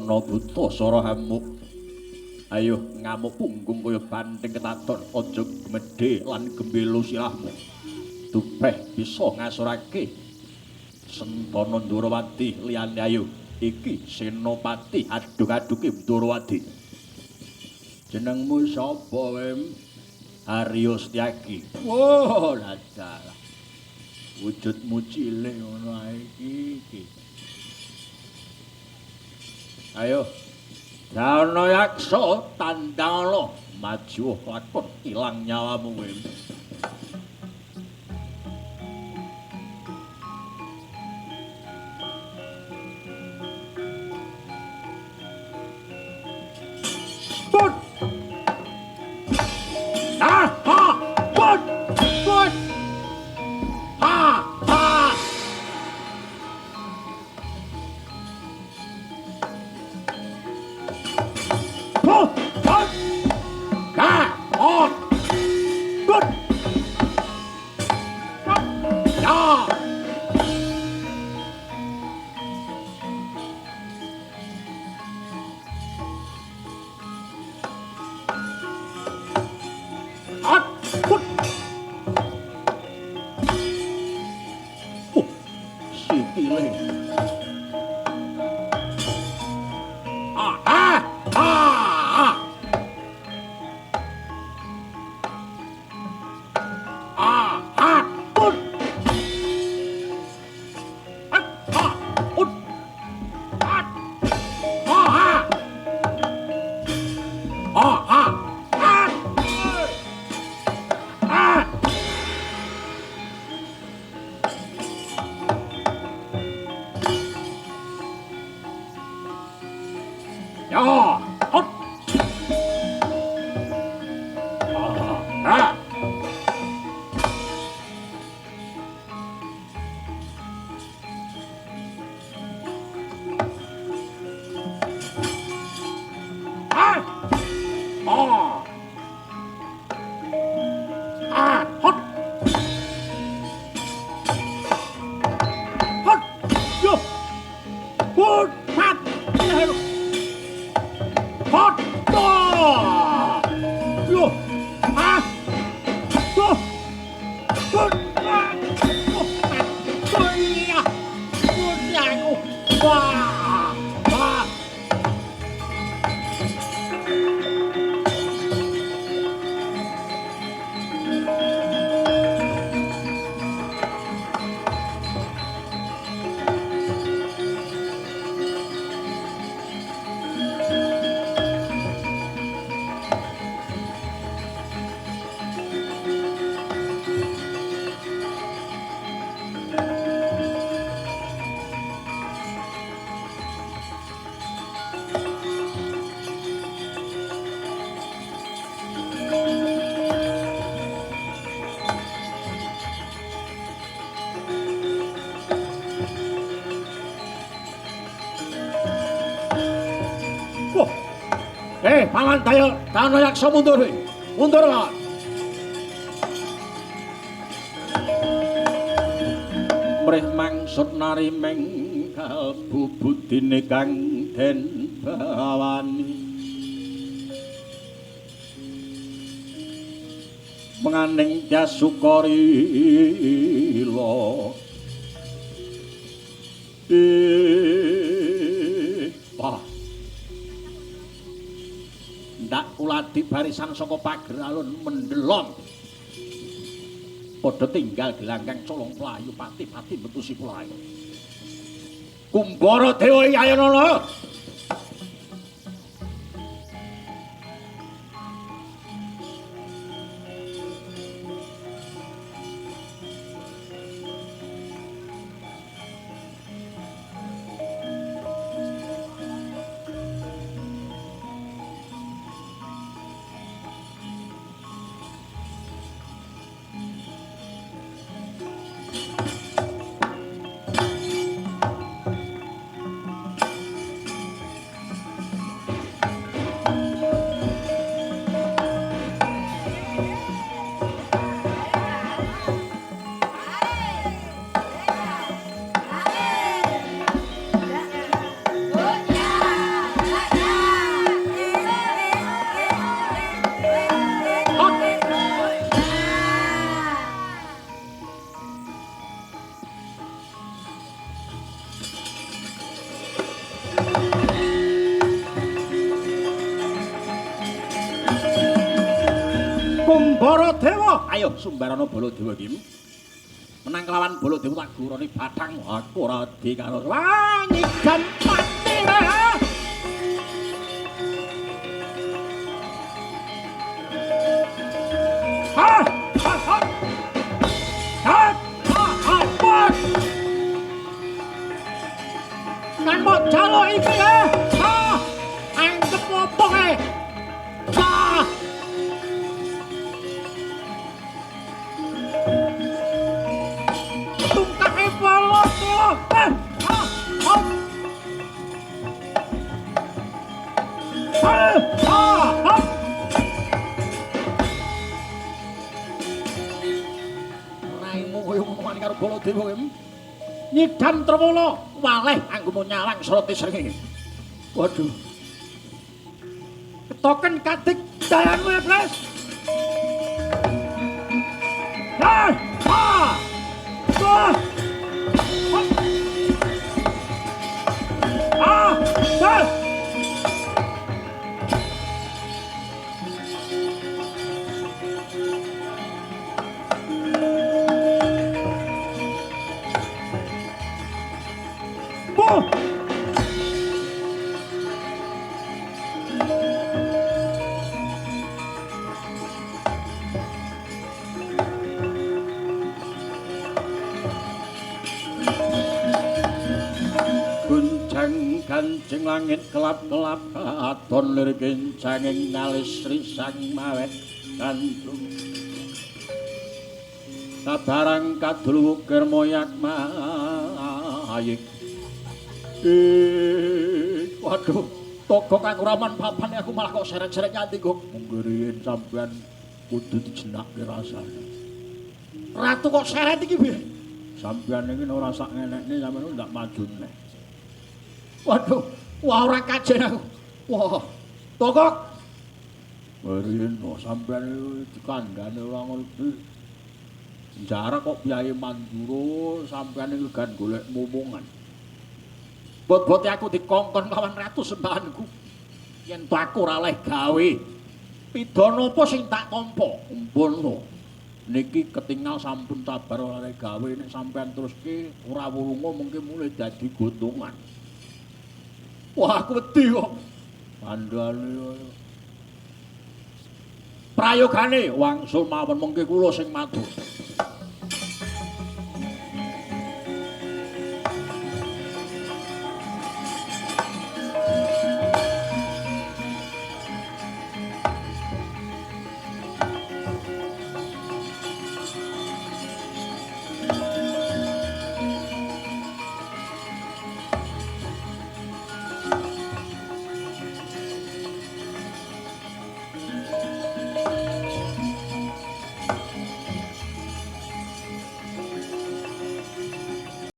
ana buta sora hamuk. Ayo ngamuk punggung kaya banting ketaton aja gemedhe lan gembelo silahmu. Tupeh bisa ngasorake Sentana Ndrawati liyane ayo iki Senopati aduk-aduke Ndrawati. Jenengmu sapa, Wem? Arya Setyaki. Wah, ladalah. Wujudmu cilik ngono ae iki. Ayo. Dana yaksa tandangana maju lakon ilang nyawamu, Wem. Put! Ah! Ha! Put! Put! Ha! Ha! Put! Put! Ha! Ha! Put! Ya! At! Put! Sikile. Ah! Ah! Ah! Ah! Ah! Put! At! Ha! Put! At! Ha! Ha! Ha! Ha! At! Ah! Ya! Hot! Ah! Ah! Ah! Ah! Ah! Hot! Hot! Yo! Hot! Hot! Hot! Ah! Yo! Ah! Yo! Hot! Ah! Oh! Oh! Iya! Oh! Yaku! Wah! Wah! Wah! Paman Dana Yaksa mundur. Mundur, Paman. Mrih mangsud nari mengkal bubudine kang den bawani. Menganing Jasukarila. Wah. Ndak uladi barisan saka pager alun mendelon. Padha tinggal gelanggang colong playu pati-pati betusi playu. Kumbara Dewa Yayanana. Sumbaradewa. Ayo Sumbarana Baladewa iki. Menang kelawan Baladewa tak guroni bathang aku ora di karo langit dan pati. Ah! Kan mau jaluk iki ya. Anggep opo kae? Tungkae bolot yo. Raimu koyo ngomongan karo Baladewa kuwi. Nyidam Trewala waleh anggomu nyalang Srati Srengenge. Waduh. Ketoken kadik dayanmu ya, Blas. Ah! Ah! Ah! Ah! Ah! Gunjang kancing langit kelap-kelap katon lir kencanging ngalis risang mawet kantung kabarang kadul wukir moyak mayik. Waduh, togo kang raman papan aku malah kok seret-seret nganti kok. Mungkin sampean kudu dijenakke rasane. Ratu kok seret iki piye? Sampean iki ora sak ngenekne sampean ndak maju neh. Waduh, wah ora kajen aku. Wah, tokok. Werino sampean iki dikandhane ora ngerti. Jarak kok biaye manduro sampean iki gan golek momongan. Bot-bote aku dikongkon kawan ratu sembahanku. Yen aku ora leh gawe. Pidana apa sing tak tampa? Ampun lho. Niki ketinggal sampun sabar ora leh gawe nek sampean teruske ora wulunga mengke mulai dadi gondongan. Wah, aku wedi kok. Kandhane prayogane wangsul mawon mengke kula sing matur.